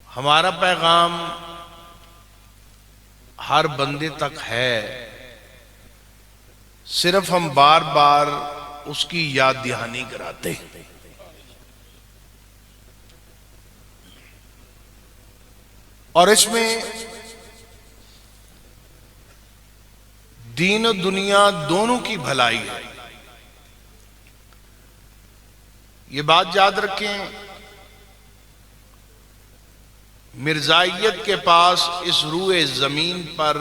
ہمارا پیغام ہر بندے تک ہے، صرف ہم بار بار اس کی یاد دہانی کراتے ہیں۔ اور اس میں دین و دنیا دونوں کی بھلائی ہے۔ یہ بات یاد رکھیں، مرزائیت کے پاس اس روئے زمین پر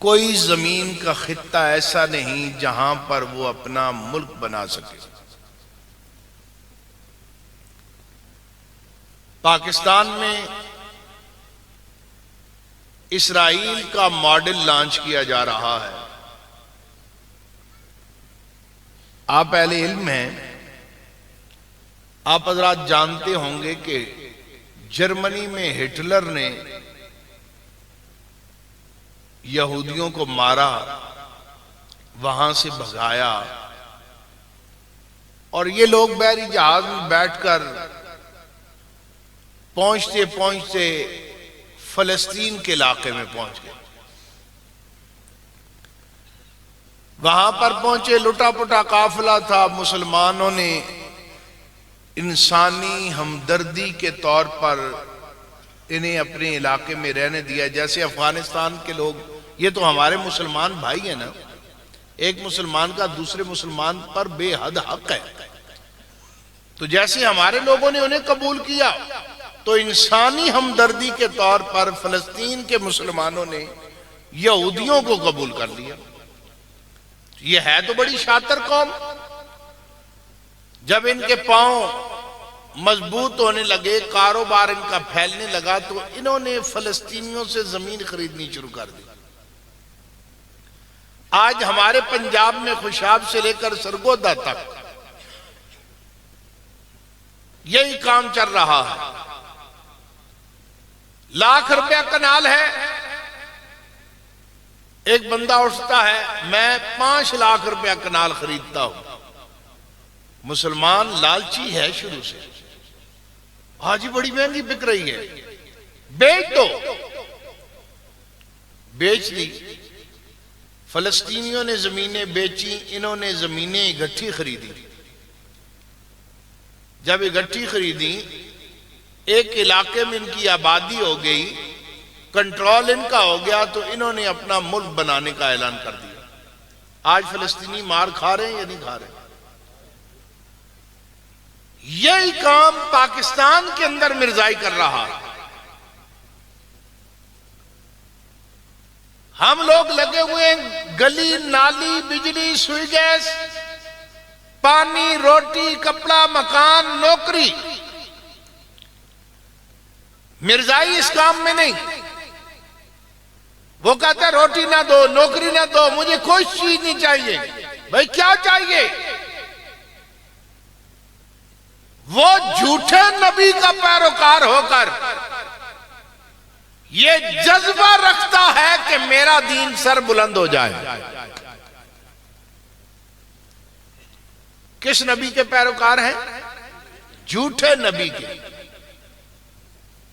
کوئی زمین کا خطہ ایسا نہیں جہاں پر وہ اپنا ملک بنا سکے۔ پاکستان میں اسرائیل کا ماڈل لانچ کیا جا رہا ہے۔ آپ اہل علم ہیں، آپ حضرات جانتے ہوں گے کہ جرمنی میں ہٹلر نے یہودیوں کو مارا، وہاں سے بھگایا، اور یہ لوگ بحری جہاز میں بیٹھ کر پہنچتے پہنچتے فلسطین کے علاقے میں پہنچ گئے۔ وہاں پر پہنچے، لٹا پٹا قافلہ تھا۔ مسلمانوں نے انسانی ہمدردی کے طور پر انہیں اپنے علاقے میں رہنے دیا۔ جیسے افغانستان کے لوگ، یہ تو ہمارے مسلمان بھائی ہیں نا، ایک مسلمان کا دوسرے مسلمان پر بے حد حق ہے، تو جیسے ہمارے لوگوں نے انہیں قبول کیا، تو انسانی ہمدردی کے طور پر فلسطین کے مسلمانوں نے یہودیوں کو قبول کر لیا۔ یہ ہے تو بڑی شاطر قوم۔ جب ان کے پاؤں مضبوط ہونے لگے، کاروبار ان کا پھیلنے لگا، تو انہوں نے فلسطینیوں سے زمین خریدنی شروع کر دی۔ آج ہمارے پنجاب میں خوشاب سے لے کر سرگودا تک یہی کام چل رہا ہے۔ لاکھ روپیہ کنال ہے، ایک بندہ اٹھتا ہے، میں 5 لاکھ روپیہ کنال خریدتا ہوں۔ مسلمان لالچی ہے شروع سے، آج ہی بڑی مہنگی بک رہی ہے، بیچ دو، بیچ دی۔ فلسطینیوں نے زمینیں بیچی، انہوں نے زمینیں اکٹھی خریدی۔ جب اکٹھی خریدی، ایک علاقے میں ان کی آبادی ہو گئی، کنٹرول ان کا ہو گیا، تو انہوں نے اپنا ملک بنانے کا اعلان کر دیا۔ آج فلسطینی مار کھا رہے ہیں یا نہیں کھا رہے؟ یہی کام پاکستان کے اندر مرزائی کر رہا ہے۔ ہم لوگ لگے ہوئے ہیں گلی نالی، بجلی، سوئی گیس، پانی، روٹی، کپڑا، مکان، نوکری۔ مرزائی اس کام میں نہیں۔ وہ کہتا ہے روٹی نہ دو، نوکری نہ دو، مجھے کوئی چیز نہیں چاہیے۔ بھائی کیا چاہیے؟ وہ جھوٹے نبی کا پیروکار ہو کر یہ جذبہ رکھتا ہے کہ میرا دین سر بلند ہو جائے۔ کس نبی کے پیروکار ہیں؟ جھوٹے نبی کے۔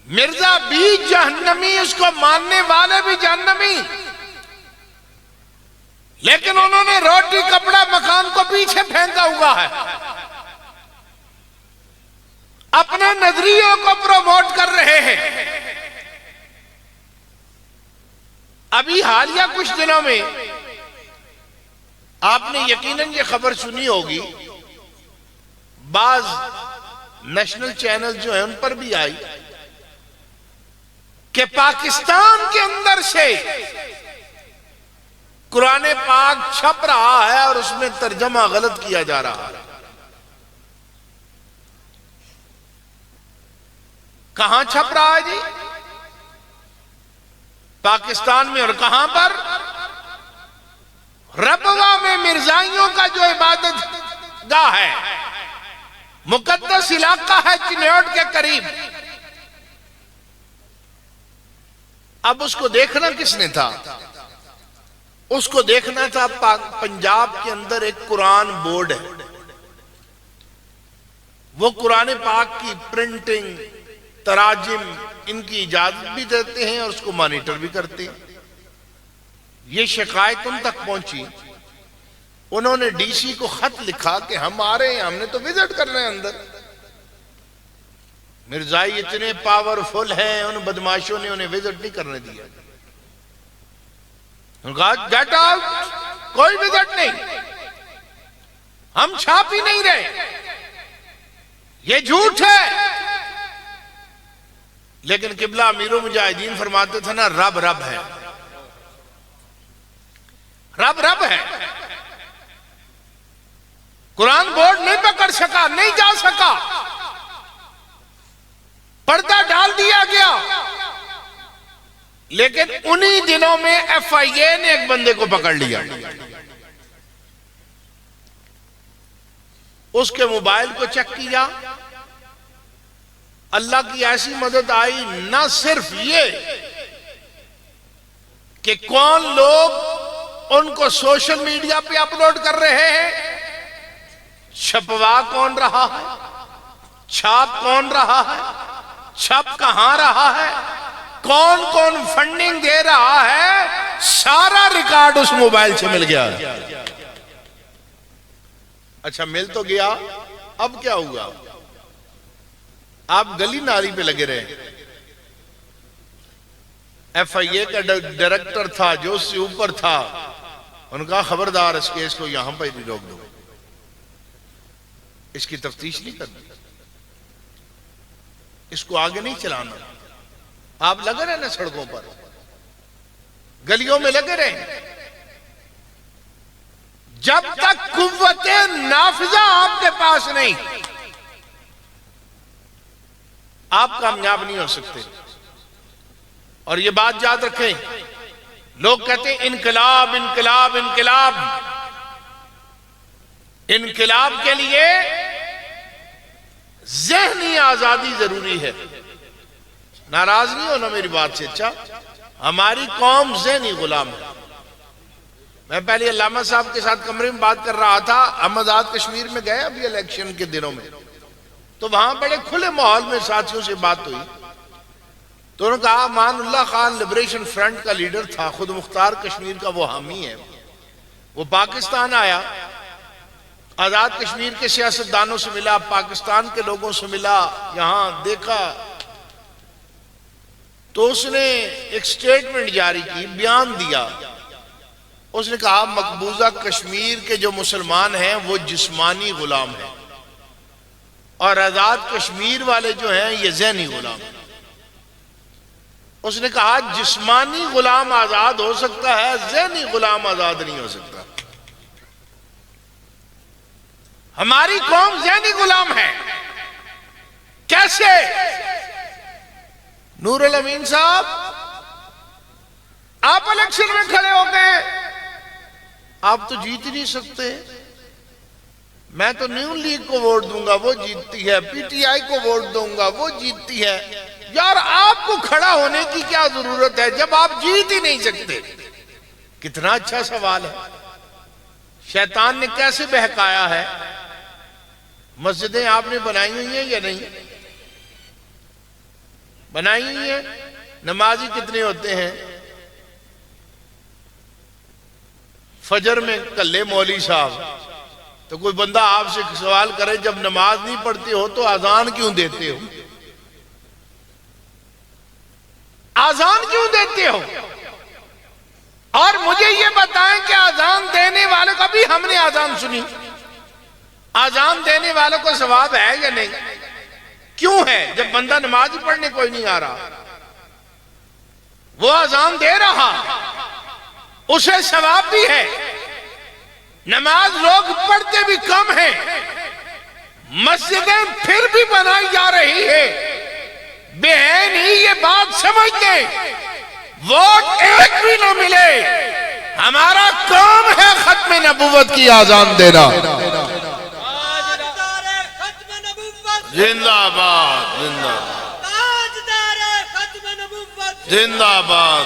مرزا بھی جہنمی، اس کو ماننے والے بھی جہنمی، لیکن انہوں نے روٹی کپڑا مکان کو پیچھے پھینکا ہوا ہے، اپنے نظریوں کو پروموٹ کر رہے ہیں۔ ابھی حالیہ کچھ دنوں میں آپ نے یقیناً یہ خبر سنی ہوگی، بعض نیشنل چینل جو ہیں ان پر بھی آئی، کہ پاکستان کے اندر سے قرآن پاک چھپ رہا ہے اور اس میں ترجمہ غلط کیا جا رہا ہے۔ کہاں چھپ رہا ہے جی؟ پاکستان میں، اور کہاں پر؟ ربوہ میں مرزائیوں کا جو عبادت گاہ ہے، مقدس علاقہ ہے چنیوٹ کے قریب۔ اب اس کو دیکھنا کس نے تھا؟ اس کو دیکھنا تھا پنجاب کے اندر ایک قرآن بورڈ ہے، وہ قرآن پاک کی پرنٹنگ، تراجم ان کی اجازت بھی دیتے ہیں اور اس کو مانیٹر بھی کرتے ہیں۔ یہ شکایت ان تک پہنچی، انہوں نے ڈی سی کو خط لکھا کہ ہم آ رہے ہیں، ہم نے تو وزٹ کرنا ہے اندر۔ مرزائی اتنے پاورفل ہیں، ان بدماشوں نے انہیں وزٹ نہیں کرنے دیا۔ انہوں نے کہا گیٹ آؤٹ، کوئی وزٹ نہیں، ہم چھاپ ہی نہیں رہے، یہ جھوٹ ہے۔ لیکن قبلہ امیر المجاہدین فرماتے تھے نا، رب رب ہے، رب رب ہے۔ قرآن بورڈ نہیں پکڑ سکا، نہیں جا سکا، پردہ ڈال دیا گیا۔ لیکن انہی دنوں میں ایف آئی اے نے ایک بندے کو پکڑ لیا، اس کے موبائل کو چیک کیا، اللہ کی ایسی مدد آئی، نہ صرف یہ کہ کون لوگ ان کو سوشل میڈیا پہ اپلوڈ کر رہے ہیں، چھپوا کون رہا ہے، چھاپ کون رہا ہے، چھپ کہاں رہا ہے، کون کون فنڈنگ دے رہا ہے، سارا ریکارڈ اس موبائل سے مل گیا۔ اچھا مل تو گیا، اب کیا ہوا؟ آپ گلی ناری پہ لگے رہے۔ ایف آئی اے کا ڈائریکٹر تھا جو اس سے اوپر تھا، ان کا خبردار اس کیس کو یہاں پہ نہیں روک دو، اس کی تفتیش نہیں کرنی، اس کو آگے نہیں چلانا۔ آپ لگے رہے نا سڑکوں پر، گلیوں میں لگے رہے، جب تک قوت نافذہ آپ کے پاس نہیں، آپ کامیاب نہیں ہو سکتے۔ اور یہ بات یاد رکھیں، لوگ کہتے ہیں انقلاب انقلاب انقلاب، انقلاب کے لیے ذہنی آزادی ضروری ہے۔ ناراض نہیں ہونا میری بات سے، اچھا ہماری قوم ذہنی غلام ہے۔ میں پہلے علامہ صاحب کے ساتھ کمرے میں بات کر رہا تھا، ہم آزاد کشمیر میں گئے ابھی الیکشن کے دنوں میں، تو وہاں بڑے کھلے ماحول میں ساتھیوں سے بات ہوئی، تو انہوں نے کہا امان اللہ خان لبریشن فرنٹ کا لیڈر تھا، خود مختار کشمیر کا وہ حامی ہے، وہ پاکستان آیا، آزاد کشمیر کے سیاستدانوں سے ملا، پاکستان کے لوگوں سے ملا، یہاں دیکھا، تو اس نے ایک سٹیٹمنٹ جاری کی، بیان دیا۔ اس نے کہا مقبوضہ کشمیر کے جو مسلمان ہیں وہ جسمانی غلام ہیں، اور آزاد کشمیر والے جو ہیں یہ ذہنی غلام ہیں۔ اس نے کہا جسمانی غلام آزاد ہو سکتا ہے، ذہنی غلام آزاد نہیں ہو سکتا۔ ہماری قوم ذہنی غلام ہے۔ کیسے؟ نور الامین صاحب آپ الیکشن میں کھڑے ہو گئے، آپ تو جیت ہی نہیں سکتے، میں تو نیو لیگ کو ووٹ دوں گا وہ جیتتی ہے، پی ٹی آئی کو ووٹ دوں گا وہ جیتتی ہے۔ یار آپ کو کھڑا ہونے کی کیا ضرورت ہے جب آپ جیت ہی نہیں سکتے؟ کتنا اچھا سوال ہے، شیطان نے کیسے بہکایا ہے۔ مسجدیں آپ نے بنائی ہوئی ہیں یا نہیں بنائی ہوئی ہیں؟ نمازی کتنے ہوتے ہیں؟ فجر میں کلے مولوی صاحب، تو کوئی بندہ آپ سے سوال کرے جب نماز نہیں پڑھتے ہو تو اذان کیوں دیتے ہو؟ اذان کیوں دیتے ہو؟ اور مجھے یہ بتائیں کہ اذان دینے والوں کا بھی ہم نے اذان سنی، اذان دینے والوں کو ثواب ہے یا نہیں؟ کیوں ہے؟ جب بندہ نماز ہی پڑھنے کوئی نہیں آ رہا، وہ اذان دے رہا، اسے ثواب بھی ہے۔ نماز لوگ پڑھتے بھی کم ہیں، مسجدیں پھر بھی بنائی جا رہی ہے، بہن ہی یہ بات سمجھتے ووٹ ایک بھی نہ ملے، ہمارا کام ہے ختم نبوت کی اذان دینا۔ زندہ آباد، زندہ زندہ آباد،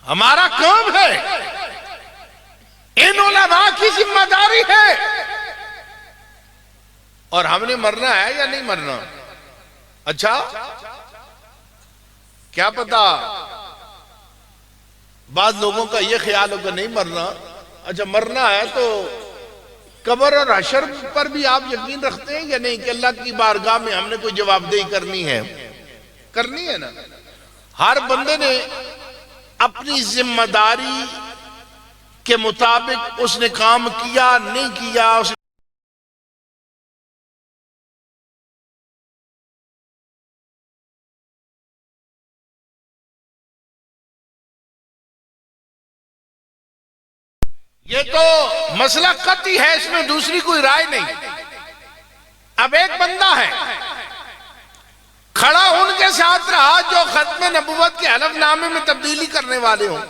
ہمارا کام ہے، ان علماء کی ذمہ داری ہے۔ اور ہم نے مرنا ہے یا نہیں مرنا؟ اچھا کیا پتا بعض لوگوں کا یہ خیال ہو کہ نہیں مرنا. اچھا مرنا ہے تو قبر اور حشر پر بھی آپ یقین رکھتے ہیں یا نہیں کہ اللہ کی بارگاہ میں ہم نے کوئی جواب دہی کرنی ہے نا. ہر بندے نے اپنی ذمہ داری کے مطابق اس نے کام کیا نہیں کیا. یہ تو مسئلہ قطعی ہے, اس میں دوسری کوئی رائے نہیں. اب ایک بندہ ہے کھڑا ان کے ساتھ رہا جو ختم نبوت کے حلف نامے میں تبدیلی کرنے والے ہوں,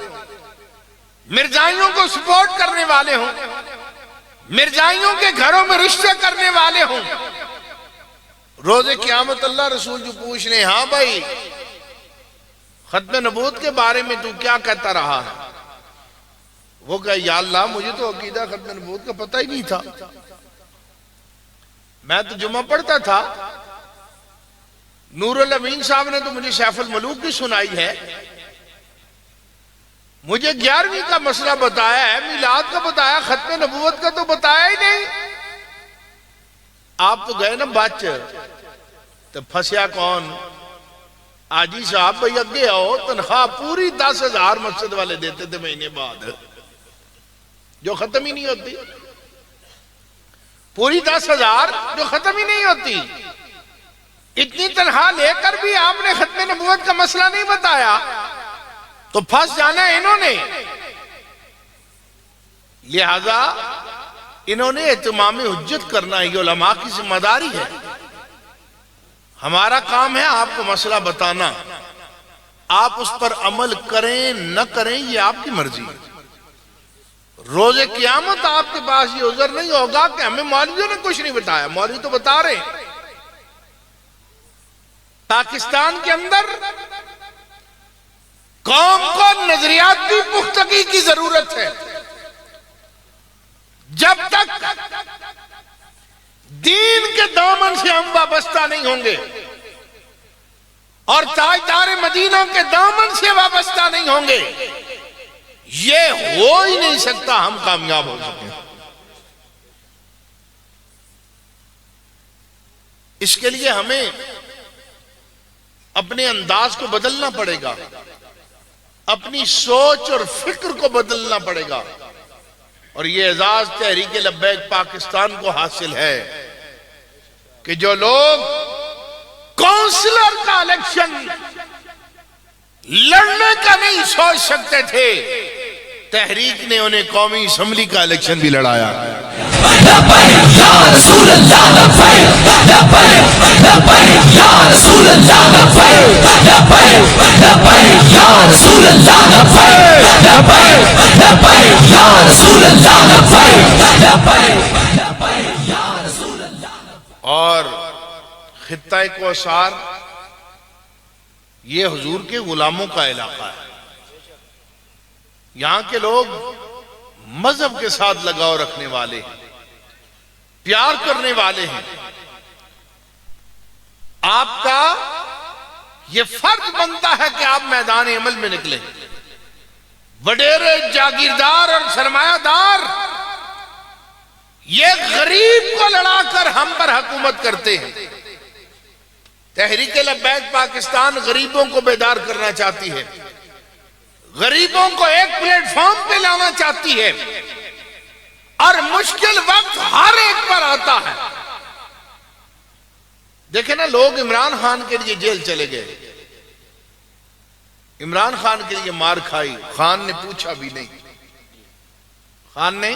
مرزائیوں کو سپورٹ کرنے والے ہوں, مرزائیوں کے گھروں میں رشتے کرنے والے ہوں. روز قیامت اللہ رسول جو پوچھ لیں ہاں بھائی ختم نبوت کے بارے میں تو کیا کہتا رہا ہے, وہ کہا یا اللہ مجھے تو عقیدہ ختم نبوت کا پتہ ہی نہیں تھا, میں تو جمعہ پڑھتا تھا, نور الامین صاحب نے تو مجھے سیف الملوک کی سنائی ہے, مجھے 11ویں کا مسئلہ بتایا ہے, میلاد کا بتایا, ختم نبوت کا تو بتایا ہی نہیں. آپ تو گئے نا بچ تو پھنسیا کون؟ آجی صاحب بھئی اگے آؤ, تنخواہ پوری 10,000 مسجد والے دیتے تھے مہینے بعد, جو ختم ہی نہیں ہوتی, پوری 10,000 جو ختم ہی نہیں ہوتی. اتنی تنخواہ لے کر بھی آپ نے ختم نبوت کا مسئلہ نہیں بتایا تو پھنس جانا ہے انہوں نے. لہذا انہوں نے اتمام حجت کرنا ہے, یہ علماء کی ذمہ داری ہے. ہمارا کام ہے آپ کو مسئلہ بتانا, آپ اس پر عمل کریں نہ کریں یہ آپ کی مرضی. روز قیامت آپ کے پاس یہ عذر نہیں ہوگا کہ ہمیں مولویوں نے کچھ نہیں بتایا. مولوی تو بتا رہے ہیں. پاکستان کے اندر قوم کو نظریاتی پختگی کی ضرورت ہے. جب تک دین کے دامن سے ہم وابستہ نہیں ہوں گے اور تاجدار مدینہ کے دامن سے وابستہ نہیں ہوں گے, یہ ہو ہی نہیں سکتا ہم کامیاب ہو سکیں. اس کے لیے ہمیں اپنے انداز کو بدلنا پڑے گا, اپنی سوچ اور فکر کو بدلنا پڑے گا. اور یہ اعزاز تحریک لبیک پاکستان کو حاصل ہے کہ جو لوگ کونسلر کا الیکشن لڑنے کا نہیں سوچ سکتے تھے, تحریک نے انہیں قومی اسمبلی کا الیکشن بھی لڑایا. اور خطہ کوثر یہ حضور کے غلاموں کا علاقہ ہے. یہاں کے لوگ مذہب کے ساتھ لگاؤ رکھنے والے ہیں, پیار کرنے والے ہیں. آپ کا یہ فرض بنتا ہے کہ آپ میدان عمل میں نکلیں. وڈیرے جاگیردار اور سرمایہ دار یہ غریب کو لڑا کر ہم پر حکومت کرتے ہیں. تحریک لبیک پاکستان غریبوں کو بیدار کرنا چاہتی ہے, غریبوں کو ایک پلیٹ فارم پہ لانا چاہتی ہے, اور مشکل وقت ہر ایک پر آتا ہے. دیکھیں نا, لوگ عمران خان کے لیے جیل چلے گئے, عمران خان کے لیے مار کھائی, خان نے پوچھا بھی نہیں, خان نے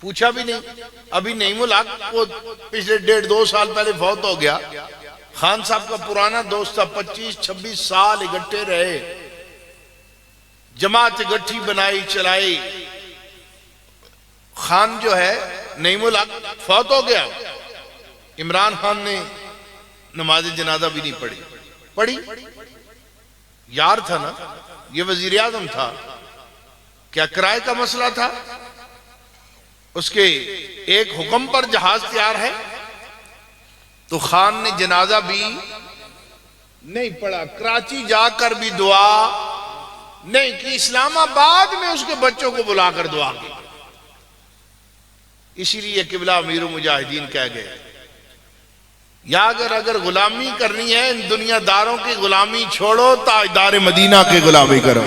پوچھا بھی نہیں. ابھی نعیم الحق وہ پچھلے 1.5-2 سال پہلے فوت ہو گیا. خان صاحب کا پرانا دوست تھا, 25-26 سال اکٹھے رہے, جماعت اکٹھی بنائی چلائی. خان جو ہے نعیم الحق فوت ہو گیا, عمران خان نے نماز جنازہ بھی نہیں پڑھی. یار تھا نا, یہ وزیر اعظم تھا, کیا کرائے کا مسئلہ تھا؟ اس کے ایک حکم پر جہاز تیار ہے تو خان نے جنازہ بھی نہیں پڑھا، کراچی جا کر بھی دعا نہیں کی، اسلام آباد میں اس کے بچوں کو بلا کر دعا کی۔ اسی لیے قبلہ امیر المجاہدین کہہ گئے یا اگر غلامی کرنی ہے ان دنیا داروں کی غلامی چھوڑو، تاجدار مدینہ کی غلامی کرو۔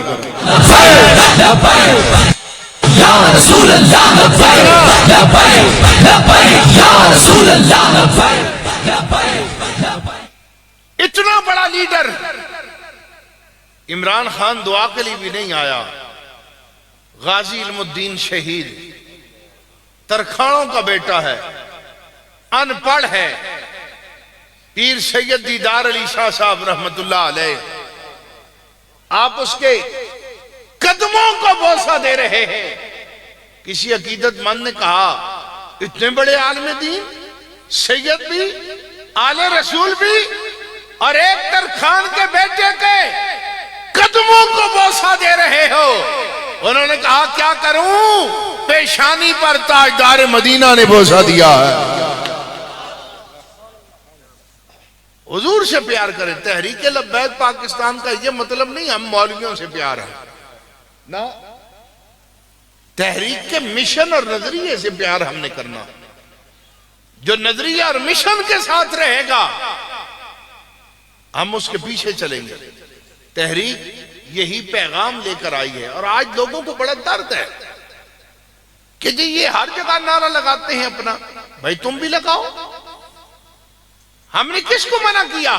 اتنا بڑا لیڈر عمران خان دعا کے لیے بھی نہیں آیا۔ غازی علم الدین شہید ترکھانوں کا بیٹا ہے، ان پڑھ ہے، پیر سید دیدار علی شاہ صاحب رحمت اللہ علیہ، آپ اس کے قدموں کو بوسہ دے رہے ہیں۔ کسی عقیدت مند نے کہا اتنے بڑے عالم دین، سید بھی، آل رسول بھی، اور ایک ترکھان کے بیٹے کے قدموں کو بوسہ دے رہے ہو۔ انہوں نے کہا کیا کروں، پیشانی پر تاجدار مدینہ نے بوسہ دیا ہے۔ حضور سے پیار کریں۔ تحریک لبیک پاکستان کا یہ مطلب نہیں ہم مولویوں سے پیار ہے نا، تحریک کے مشن اور نظریے سے پیار ہم نے کرنا۔ جو نظریہ اور مشن کے ساتھ رہے گا ہم اس کے پیچھے چلیں گے۔ تحریک یہی پیغام لے کر آئی ہے، اور آج لوگوں کو بڑا درد ہے کہ جی یہ ہر جگہ نعرہ لگاتے ہیں اپنا، بھائی تم بھی لگاؤ، ہم نے کس کو منع کیا؟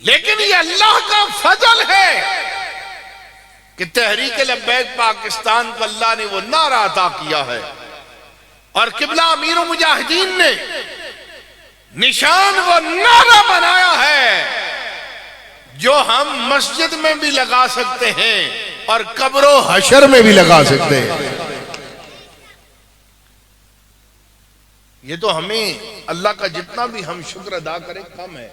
لیکن یہ اللہ کا فضل ہے کہ تحریک لبیک پاکستان کو اللہ نے وہ نعرہ عطا کیا ہے، اور قبلہ امیر المجاہدین نے نشان وہ نعرہ بنایا ہے جو ہم مسجد میں بھی لگا سکتے ہیں اور قبر و حشر میں بھی لگا سکتے ہیں۔ یہ تو ہمیں اللہ کا جتنا بھی ہم شکر ادا کریں کم ہے۔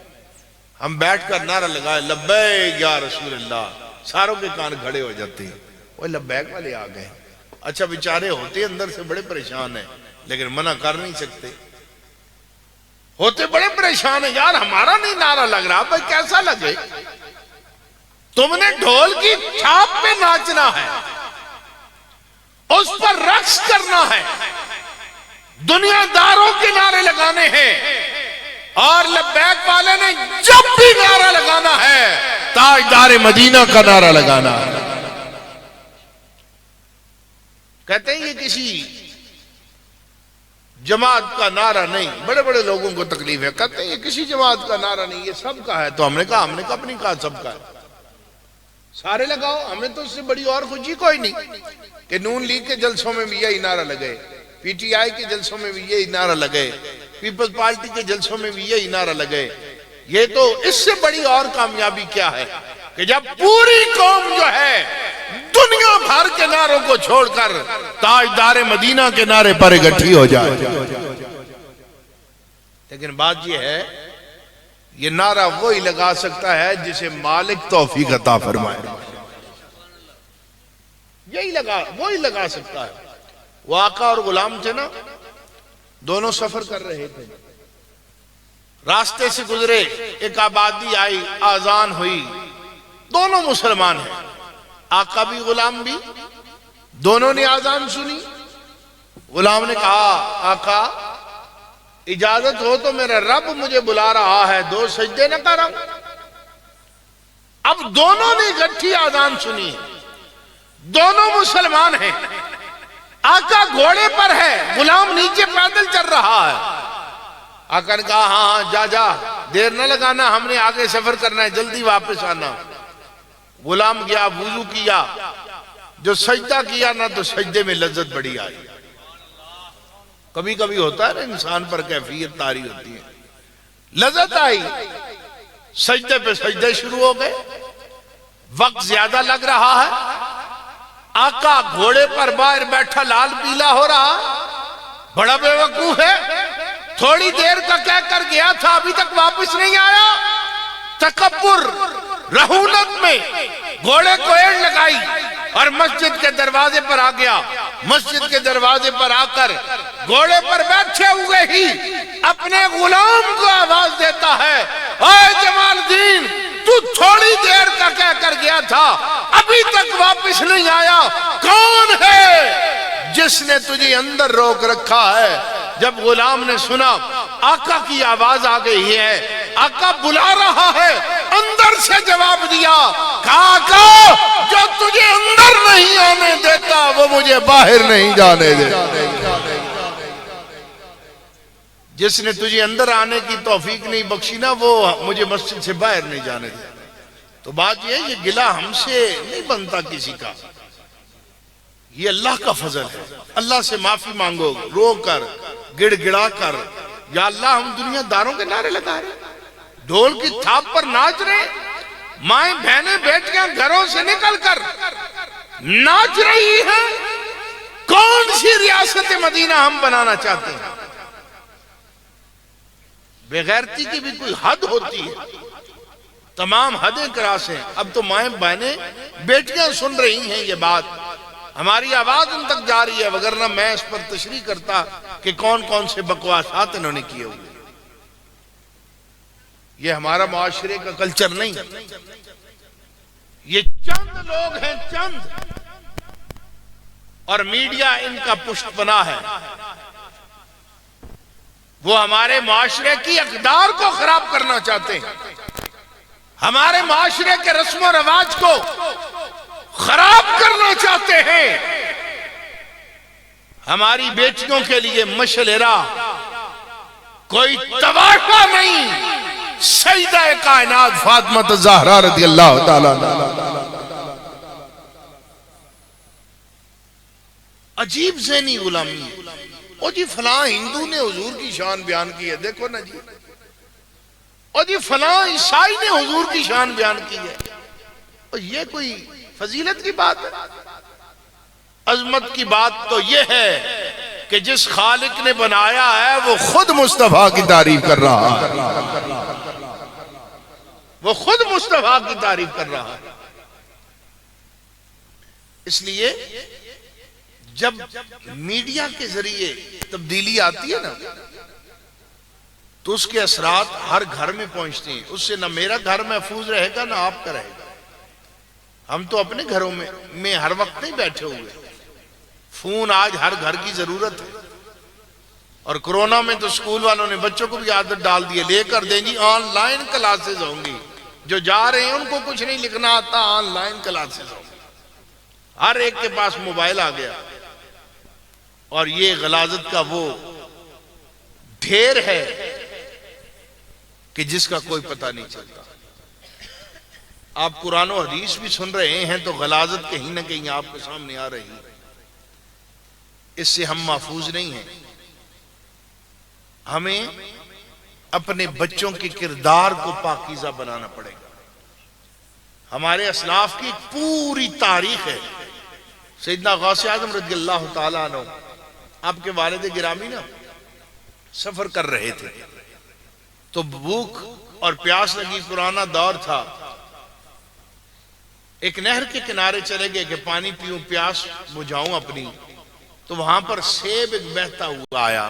ہم بیٹھ کر نعرہ لگائے لبیک یا رسول اللہ، ساروں کے کان کھڑے ہو جاتے ہیں، وہ لبیک والے آ گئے۔ اچھا بیچارے ہوتے اندر سے بڑے پریشان ہیں لیکن منع کر نہیں سکتے، ہوتے بڑے پریشان ہیں، یار ہمارا نہیں نعرہ لگ رہا، بھائی کیسا لگے؟ تم نے ڈھول کی چھاپ پہ ناچنا ہے، اس پر رقص کرنا ہے، دنیا داروں کے نعرے لگانے ہیں، اور لبیک والے نے جب بھی نعرہ لگانا ہے تاجدار مدینہ کا نعرہ لگانا ہے۔ کہتے ہیں یہ کسی جماعت کا نعرہ نہیں، بڑے بڑے لوگوں کو تکلیف ہے، کہتے ہیں یہ کسی جماعت کا نعرہ نہیں، یہ سب کا ہے۔ تو ہم نے کہا کب نہیں کہا سب کا ہے، سارے لگاؤ، ہمیں تو اس سے بڑی اور خوشی کوئی نہیں کہ نون لیگ کے جلسوں میں بھی یہی نعرہ لگے، پی ٹی آئی کے جلسوں میں بھی یہی نعرہ لگے، پیپلز پارٹی کے جلسوں میں بھی یہی نعرہ لگے۔ یہ تو اس سے بڑی اور کامیابی کیا ہے کہ جب پوری قوم جو ہے دنیا بھر کے نعروں کو چھوڑ کر تاجدار مدینہ کے نعرے پر اکٹھی ہو جائے۔ لیکن بات یہ ہے یہ نعرہ وہی لگا سکتا ہے جسے مالک توفیق عطا فرمائے، وہی لگا سکتا ہے۔ وہ آقا اور غلام تھے نا، دونوں سفر کر رہے تھے، راستے سے گزرے، ایک آبادی آئی، آذان ہوئی، دونوں مسلمان ہیں، آقا بھی غلام بھی، دونوں نے آذان سنی۔ غلام نے کہا آقا اجازت ہو تو میرا رب مجھے بلا رہا ہے، 2 سجدے نہ کروں۔ اب دونوں نے اکٹھی آذان سنی، دونوں مسلمان ہیں، آقا گھوڑے پر ہے، غلام نیچے پیدل چل رہا ہے۔ آقا نے کہا ہاں جا دیر نہ لگانا، ہم نے آگے سفر کرنا ہے، جلدی واپس آنا۔ غلام گیا، وضو کیا، جو سجدہ کیا نا تو سجدے میں لذت بڑی آئی۔ کبھی کبھی ہوتا ہے نا انسان پر کیفیت طاری ہوتی ہے، لذت آئی، سجدے پہ سجدے شروع ہو گئے، وقت زیادہ لگ رہا ہے، آقا گھوڑے پر باہر بیٹھا لال پیلا ہو رہا، بڑا بے وقوف ہے، تھوڑی دیر کا کہہ کر گیا تھا ابھی تک واپس نہیں آیا، تکبر رہونت میں گھوڑے کو ایڑ لگائی اور مسجد کے دروازے پر آ گیا۔ مسجد کے دروازے پر آ کر گھوڑے پر بیٹھے ہوئے ہی اپنے غلام کو آواز دیتا ہے، اے جمال الدین، تو تھوڑی دیر کا کہہ کر گیا تھا، ابھی تک واپس نہیں آیا، کون ہے جس نے تجھے اندر روک رکھا ہے؟ جب غلام نے سنا آقا کی آواز آ گئی ہے، آقا بلا رہا ہے، اندر سے جواب دیا، آقا جو تجھے اندر نہیں آنے دیتا وہ مجھے باہر نہیں جانے دیتا۔ جس نے تجھے اندر آنے کی توفیق نہیں بخشی نا، وہ مجھے مسجد سے باہر نہیں جانے دیتا۔ تو بات یہ گلہ ہم سے نہیں بنتا کسی کا، یہ اللہ کا فضل ہے۔ اللہ سے معافی مانگو، رو کر، گڑ گڑا کر، یا اللہ ہم دنیا داروں کے نعرے لگا رہے، ڈھول کی تھاپ پر ناچ رہے، مائیں بہنیں بیٹیاں گھروں سے نکل کر ناچ رہی ہیں۔ کون سی ریاست مدینہ ہم بنانا چاہتے ہیں؟ بے غیرتی کی بھی کوئی حد ہوتی ہے، تمام حدیں کراس ہیں۔ اب تو مائیں بہنیں بیٹیاں سن رہی ہیں یہ بات، ہماری آواز ان تک جا رہی ہے، وگرنہ میں اس پر تشریح کرتا کہ کون کون سے بکواسات انہوں نے کیے ہوئے۔ یہ ہمارا معاشرے کا کلچر نہیں، یہ چند لوگ ہیں، چند، اور میڈیا ان کا پشت پناہ ہے۔ وہ ہمارے معاشرے کی اقدار کو خراب کرنا چاہتے ہیں، ہمارے معاشرے کے رسم و رواج کو خراب کرنا چاہتے ہیں۔ ہماری بیٹیوں کے لیے مشعل راہ کوئی تماشا نہیں، سیدہ کائنات فاطمہ الزہرا رضی اللہ تعالیٰ عجیب ذہنی غلامی۔ او جی فلاں ہندو نے حضور کی شان بیان کی ہے، دیکھو نا جی، او جی فلاں عیسائی نے حضور کی شان بیان کی ہے، اور یہ کوئی فضیلت کی بات ہے؟ عظمت کی بات تو یہ ہے کہ جس خالق نے بنایا ہے وہ خود مصطفیٰ کی تعریف کر رہا ہے، وہ خود مصطفیٰ کی تعریف کر رہا ہے۔ اس لیے جب میڈیا کے ذریعے تبدیلی آتی ہے نا، تو اس کے اثرات ہر گھر میں پہنچتے ہیں۔ اس سے نہ میرا گھر محفوظ رہے گا نہ آپ کا رہے گا۔ ہم تو اپنے گھروں میں ہر وقت نہیں بیٹھے ہوئے، فون آج ہر گھر کی ضرورت ہے۔ اور کرونا میں تو اسکول والوں نے بچوں کو بھی عادت ڈال دی ہے، لے کر دیں جی آن لائن کلاسز ہوں گی، جو جا رہے ہیں ان کو کچھ نہیں لکھنا آتا، آن لائن کلاسز ہوں گی۔ ہر ایک کے پاس موبائل آ گیا، اور یہ غلاظت کا وہ ڈھیر ہے کہ جس کا کوئی پتہ نہیں چلتا۔ آپ قرآن و حدیث بھی سن رہے ہیں تو غلاظت کہیں نہ کہیں آپ کے سامنے آ رہی ہے۔ اس سے ہم محفوظ نہیں ہیں۔ ہمیں اپنے بچوں کے کردار کو پاکیزہ بنانا پڑے گا۔ ہمارے اسلاف کی پوری تاریخ ہے۔ سیدنا غوث اعظم رضی اللہ تعالیٰ عنہ، آپ کے والد گرامی نا سفر کر رہے تھے، تو بھوک اور پیاس لگی، پرانا دور تھا، ایک نہر کے کنارے چلے گئے کہ پانی پیوں، پیاس بجھاؤں اپنی، تو وہاں پر سیب ایک بہتا ہوا آیا،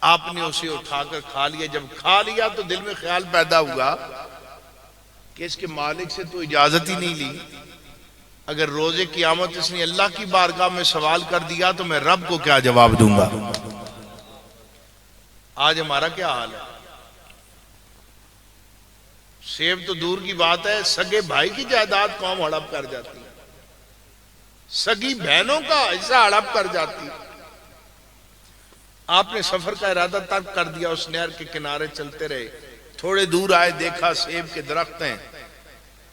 آپ نے اسے اٹھا کر کھا لیا۔ جب کھا لیا تو دل میں خیال پیدا ہوا کہ اس کے مالک سے تو اجازت ہی نہیں لی، اگر روز قیامت اس نے اللہ کی بارگاہ میں سوال کر دیا تو میں رب کو کیا جواب دوں گا؟ آج ہمارا کیا حال ہے؟ سیب تو دور کی بات ہے، سگے بھائی کی جائیداد قوم ہڑپ کر جاتی ہے، سگی بہنوں کا حصہ ہڑپ کر جاتی ہے۔ آپ نے سفر کا ارادہ ترک کر دیا، اس نہر کے کنارے چلتے رہے، تھوڑے دور آئے، دیکھا سیب کے درخت ہیں۔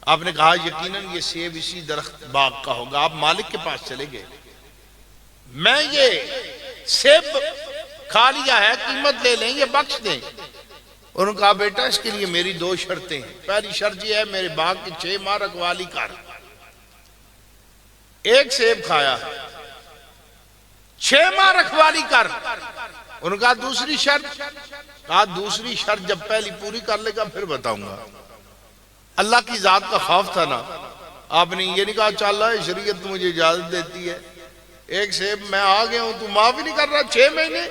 آپ نے کہا یقیناً یہ سیب اسی درخت باغ کا ہوگا۔ آپ مالک کے پاس چلے گئے، میں یہ سیب کھا لیا ہے، قیمت لے لیں، یہ بخش دیں۔ انہوں نے کہا بیٹا اس کے لیے میری 2 شرطیں ہیں۔ پہلی شرط یہ ہے میرے باغ کی 6 ماہ رکھوالی کر، ایک سیب کھایا 6 ماہ رکھوالی کر۔ انہوں نے کہا دوسری شرط؟ کہا دوسری شرط جب پہلی پوری کر لے گا پھر بتاؤں گا۔ اللہ کی ذات کا خوف تھا نا، آپ نے یہ نہیں کہا چل رہا ہے شریعت مجھے اجازت دیتی ہے، ایک سے میں آ گیا ہوں تو معاف ہی نہیں کر رہا 6 مہینے.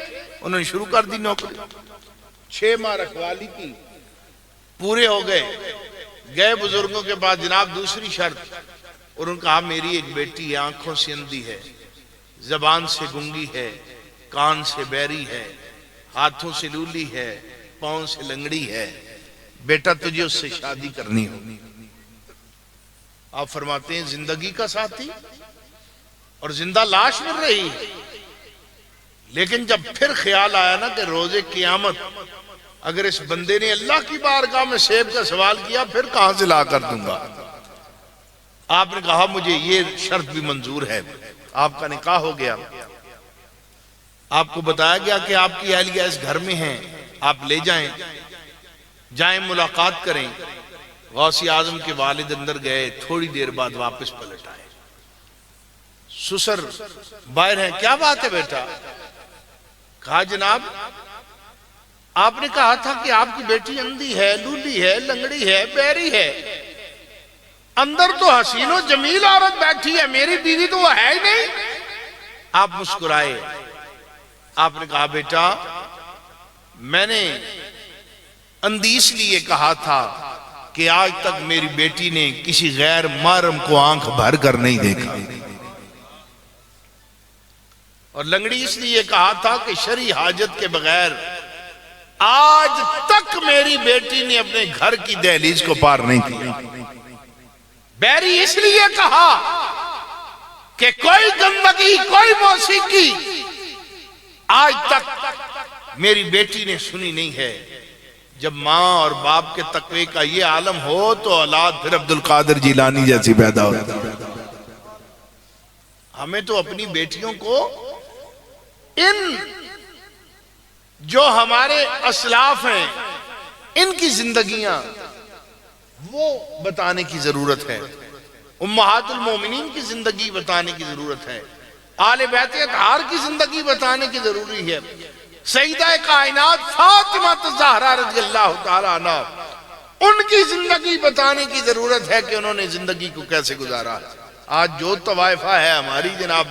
انہوں نے شروع کر دی نوکری. 6 ماہ رکھوالی کی, پورے ہو گئے. گئے بزرگوں کے پاس, جناب دوسری شرط. اور انہوں نے کہا میری ایک بیٹی آنکھوں سے اندھی ہے, زبان سے گنگی ہے, کان سے بہری ہے, ہاتھوں سے لولی ہے, پاؤں سے لنگڑی ہے, بیٹا تجھے اس سے شادی کرنی ہو. آپ فرماتے ہیں زندگی کا ساتھی اور زندہ لاش مل رہی ہے. لیکن جب پھر خیال آیا نا کہ روز قیامت اگر اس بندے نے اللہ کی بارگاہ میں سیب کا سوال کیا پھر کہاں سے لا کر دوں گا. آپ نے کہا مجھے یہ شرط بھی منظور ہے. آپ کا نکاح ہو گیا. آپ کو بتایا گیا کہ آپ کی اہلیہ اس گھر میں ہیں, آپ لے جائیں, جائیں ملاقات کریں. غوثی اعظم کے والد اندر گئے, تھوڑی دیر بعد واپس پلٹ آئے. سسر باہر ہیں, کیا بات ہے بیٹا؟ کہا جناب آپ نے کہا تھا کہ آپ کی بیٹی اندھی ہے, لولی ہے, لنگڑی ہے, بہری ہے, اندر تو حسین و جمیل عورت بیٹھی ہے, میری بیوی تو وہ ہے ہی نہیں. آپ مسکرائے. آپ نے کہا بیٹا میں نے اندھی اس لیے کہا تھا کہ آج تک میری بیٹی نے کسی غیر محرم کو آنکھ بھر کر نہیں دیکھا, اور لنگڑی اس لیے کہا تھا کہ شرعی حاجت کے بغیر آج تک میری بیٹی نے اپنے گھر کی دہلیز کو پار نہیں کیا. بہری اس لیے کہا کہ کوئی گندگی, کوئی موسیقی آج تک میری بیٹی نے سنی نہیں ہے. جب ماں اور باپ کے تقوی کا یہ عالم ہو تو اولاد پھر عبد القادر جیلانی جیسی پیدا ہوتی ہے. ہمیں تو اپنی بیٹیوں کو ان جو ہمارے اسلاف ہیں ان کی زندگیاں وہ بتانے کی ضرورت ہے. امہات المومنین کی زندگی بتانے کی ضرورت ہے. آل بیت اطہار کی زندگی بتانے کی ضروری ہے. سیدہ کائنات فاطمہ الزہرا رضی اللہ تعالیٰ عنہ ان کی زندگی بتانے کی ضرورت ہے کہ انہوں نے زندگی کو کیسے گزارا. آج جو طوائفہ ہے ہماری جناب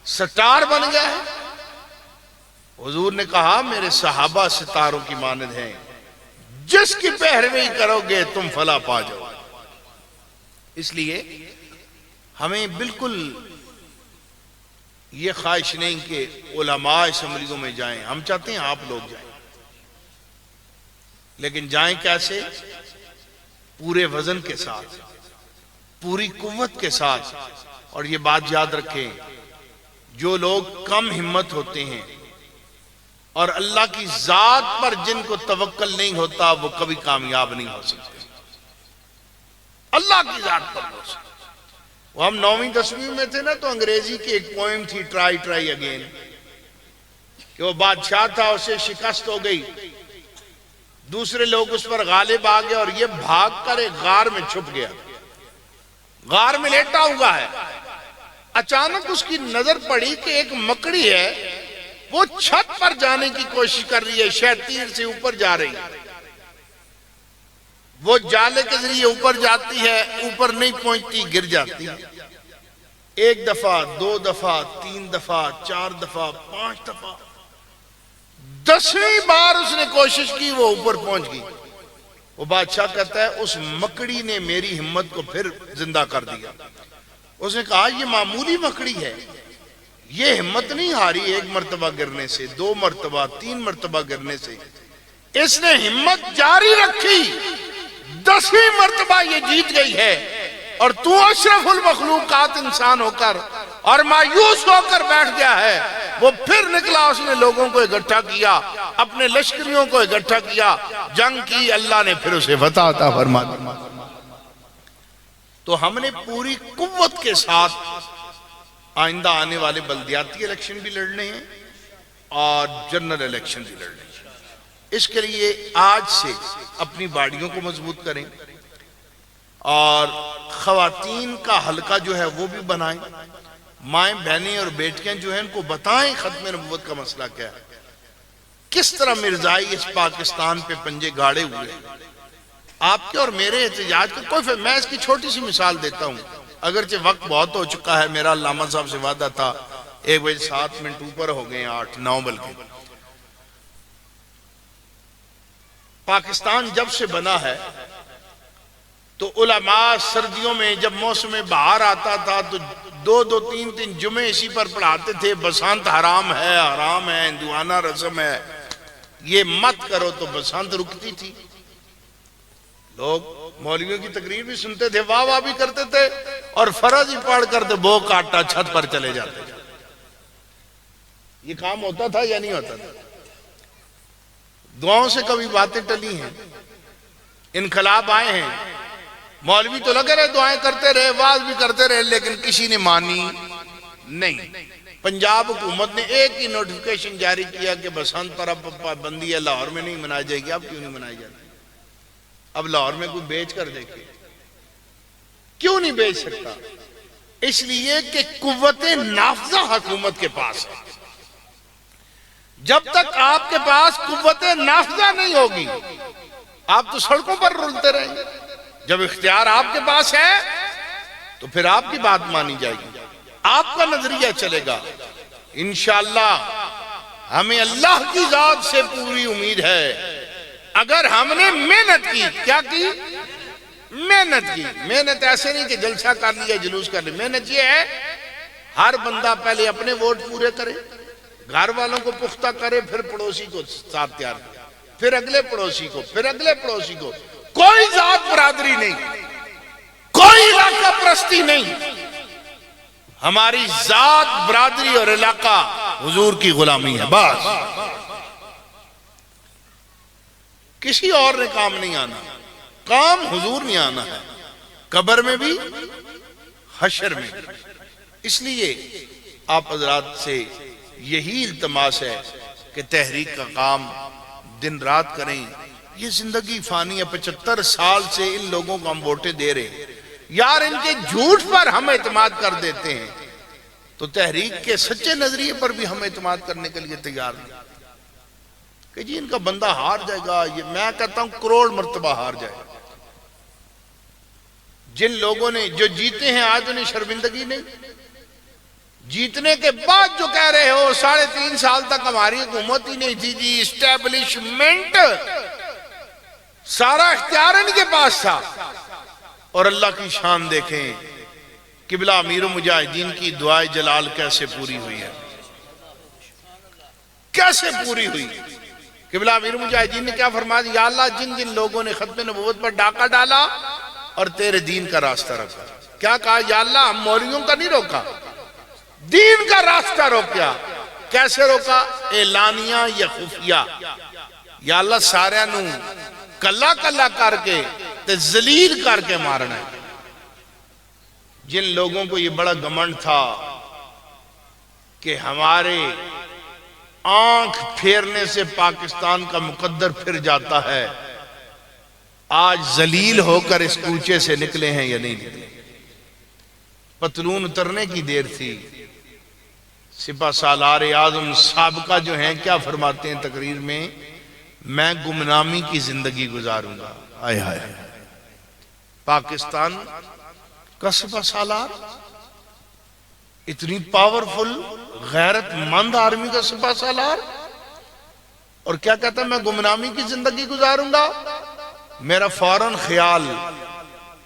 سٹار بن گیا ہے. حضور نے کہا میرے صحابہ ستاروں کی مانند ہیں, جس کی پیروی کرو گے تم فلاح پا جاؤ. اس لیے ہمیں بالکل یہ خواہش نہیں کہ علماء اسمبلیوں میں جائیں, ہم چاہتے ہیں آپ لوگ جائیں, لیکن جائیں کیسے؟ پورے وزن کے ساتھ, پوری قوت کے ساتھ. اور یہ بات یاد رکھیں جو لوگ کم ہمت ہوتے ہیں اور اللہ کی ذات پر جن کو توکل نہیں ہوتا وہ کبھی کامیاب نہیں ہو سکتے. اللہ کی ذات پر ہو سکتے. وہ ہم 9ویں 10ویں میں تھے نا تو انگریزی کی ایک پوئم تھی ٹرائی ٹرائی اگین, کہ وہ بادشاہ تھا اسے شکست ہو گئی, دوسرے لوگ اس پر غالب آ گئے اور یہ بھاگ کر ایک غار میں چھپ گیا, غار میں لیٹا ہوا ہے. اچانک اس کی نظر پڑی کہ ایک مکڑی ہے وہ چھت پر جانے کی کوشش کر رہی ہے, شاید تیر سے اوپر جا رہی ہے. وہ جالے کے ذریعے اوپر جاتی ہے, اوپر نہیں پہنچتی, گر جاتی ہے. 1 دفعہ 2 دفعہ 3 دفعہ 4 دفعہ 5 دفعہ, 10ویں بار اس نے کوشش کی, وہ اوپر پہنچ گئی. وہ بادشاہ کہتا ہے اس مکڑی نے میری ہمت کو پھر زندہ کر دیا. اس نے کہا یہ معمولی مکڑی ہے, یہ ہمت نہیں ہاری 1 مرتبہ گرنے سے, 2 مرتبہ 3 مرتبہ گرنے سے, اس نے ہمت جاری رکھی, 10ویں مرتبہ یہ جیت گئی ہے. اور تو اشرف المخلوقات انسان ہو کر اور مایوس ہو کر بیٹھ گیا ہے. وہ پھر نکلا, اس نے لوگوں کو اکٹھا کیا, اپنے لشکریوں کو اکٹھا کیا, جنگ کی, اللہ نے پھر اسے فتح عطا فرما دی. تو ہم نے پوری قوت کے ساتھ آئندہ آنے والے بلدیاتی الیکشن بھی لڑنے ہیں اور جنرل الیکشن بھی لڑنے ہیں. اس کے لیے آج سے اپنی باڑیوں کو مضبوط کریں اور خواتین کا حلقہ جو ہے وہ بھی بنائیں. مائیں بہنیں اور بیٹیاں جو ہیں ان کو بتائیں ختم نبوت کا مسئلہ کیا ہے, کس طرح مرزائی اس پاکستان پہ پنجے گاڑے ہوئے ہیں. آپ کے اور میرے احتجاج کا کوئی میں اس کی چھوٹی سی مثال دیتا ہوں. اگرچہ وقت بہت ہو چکا ہے، میرا علامہ صاحب سے وعدہ تھا 1:07 اوپر ہو گئے ہیں، 8-9 بلکہ۔ پاکستان جب سے بنا ہے تو علماء سردیوں میں جب موسم بہار آتا تھا تو 2-3 جمعے اسی پر پڑھاتے تھے، بسنت حرام ہے، ہندوانہ رسم ہے، یہ مت کرو، تو بسنت رکتی تھی۔ لوگ مولویوں کی تقریر بھی سنتے تھے، واہ واہ بھی کرتے تھے، اور فرض ہی پڑھ کر تو بو کاٹا چھت پر چلے جاتے تھے۔ یہ کام ہوتا تھا یا نہیں ہوتا تھا؟ دعاؤں سے کبھی باتیں ٹلی ہیں، انقلاب آئے ہیں، مولوی تو لگے رہے دعائیں کرتے رہے، واز بھی کرتے رہے، لیکن کسی نے مانی نہیں۔ پنجاب حکومت نے ایک ہی نوٹیفیکیشن جاری کیا کہ بسنت پر اب پابندی ہے، لاہور میں نہیں منائی جائے گی۔ اب کیوں نہیں منائی جاتی؟ اب لاہور میں کوئی بیچ کر دیکھے، کیوں نہیں بیچ سکتا؟ اس لیے کہ قوت نافذہ حکومت کے پاس ہے۔ جب تک آپ کے پاس قوت نافذہ نہیں ہوگی، آپ تو سڑکوں پر رولتے رہیں گے۔ جب اختیار آپ کے پاس ہے تو پھر آپ کی بات مانی جائے گی، آپ کا نظریہ چلے گا۔ انشاءاللہ ہمیں اللہ کی ذات سے پوری امید ہے، اگر ہم نے محنت کی۔ کیا کی؟ محنت کی۔ محنت ایسے نہیں کہ جلسہ کر لیا، جلوس کر لیا۔ محنت یہ ہے ہر بندہ پہلے اپنے ووٹ پورے کرے، گھر والوں کو پختہ کرے، پھر پڑوسی کو ساتھ تیار کرے، پھر اگلے پڑوسی کو، پھر اگلے پڑوسی کو۔ کوئی ذات برادری نہیں، کوئی علاقہ پرستی نہیں، ہماری ذات برادری اور علاقہ حضور کی غلامی ہے، بس۔ کسی اور نے کام نہیں آنا، کام حضور نہیں آنا ہے، قبر میں بھی حشر میں بھی۔ اس لیے آپ حضرات سے یہی التماس ہے کہ تحریک کا کام دن رات کریں۔ یہ زندگی فانی ہے، 75 سال سے ان لوگوں کو ہم ووٹیں دے رہے ہیں، یار ان کے جھوٹ پر ہم اعتماد کر دیتے ہیں، تو تحریک کے سچے نظریے پر بھی ہم اعتماد کرنے کے لیے تیار نہیں کہ جی ان کا بندہ ہار جائے گا۔ یہ میں کہتا ہوں کروڑ مرتبہ ہار جائے گا۔ جن لوگوں نے جو جیتے ہیں آج انہیں شرمندگی نہیں، جیتنے کے بعد جو کہہ رہے ہو 3.5 سال تک ہماری حکومت ہی نہیں تھی جی، اسٹیبلشمنٹ، سارا اختیار ان کے پاس تھا۔ اور اللہ کی شان دیکھیں، قبلہ امیر المجاہدین کی دعائے جلال کیسے پوری ہوئی ہے، کیسے پوری ہوئی۔ قبلہ امیر المجاہدین نے کیا فرمایا؟ یا اللہ جن جن لوگوں نے ختم نبوت پر ڈاکہ ڈالا اور تیرے دین کا راستہ روکا، کیا کہا؟ یا اللہ ہم مولیوں کا نہیں روکا، دین کا راستہ روکیا۔ کیسے روکا؟ اعلانیہ یا خفیہ؟ یا اللہ سارے نوں کلا کلا کر کے تے ذلیل کر کے مارنا ہے۔ جن لوگوں کو یہ بڑا گھمنڈ تھا کہ ہمارے آنکھ پھیرنے سے پاکستان کا مقدر پھر جاتا ہے، آج ذلیل ہو کر اس کوچے سے نکلے ہیں یا نہیں نکلے؟ پتلون اترنے کی دیر تھی۔ سپہ سالار اعظم سابقہ جو ہیں کیا فرماتے ہیں تقریر میں؟ میں گمنامی کی زندگی گزاروں گا۔ آئے ہائے، پاکستان کا سپہ سالار، اتنی پاورفل غیرت مند آرمی کا سپہ سالار، اور کیا کہتا ہے میں گمنامی کی زندگی گزاروں گا۔ میرا فوراً خیال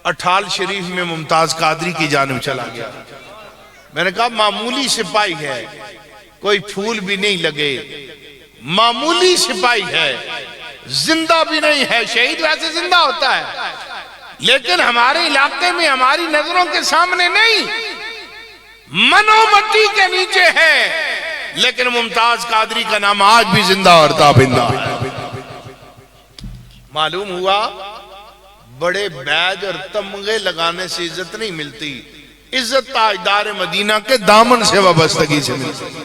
اٹھال شریف میں ممتاز قادری کی جانب چلا گیا۔ میں نے کہا معمولی سپاہی ہے، کوئی پھول بھی نہیں لگے، معمولی سپاہی ہے، زندہ بھی نہیں ہے۔ شہید ویسے زندہ ہوتا ہے، لیکن ہمارے علاقے میں ہماری نظروں کے سامنے نہیں، منو مٹی کے نیچے ہے، لیکن ممتاز قادری کا نام آج بھی زندہ اور تابندہ ہے۔ معلوم ہوا بڑے بیج اور تمغے لگانے سے عزت نہیں ملتی، عزت تاجدار مدینہ کے دامن سے وابستگی سے ملتی۔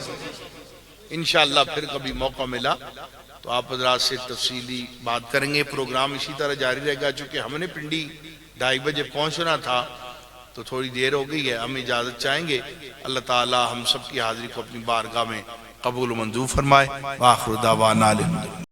انشاءاللہ پھر کبھی موقع ملا تو آپ حضرات سے تفصیلی بات کریں گے۔ پروگرام اسی طرح جاری رہے گا، چونکہ ہم نے پنڈی 2:30 بجے پہنچنا تھا تو تھوڑی دیر ہو گئی ہے، ہم اجازت چاہیں گے۔ اللہ تعالی ہم سب کی حاضری کو اپنی بارگاہ میں قبول و منظور فرمائے۔ وآخر دعوانا الحمدللہ۔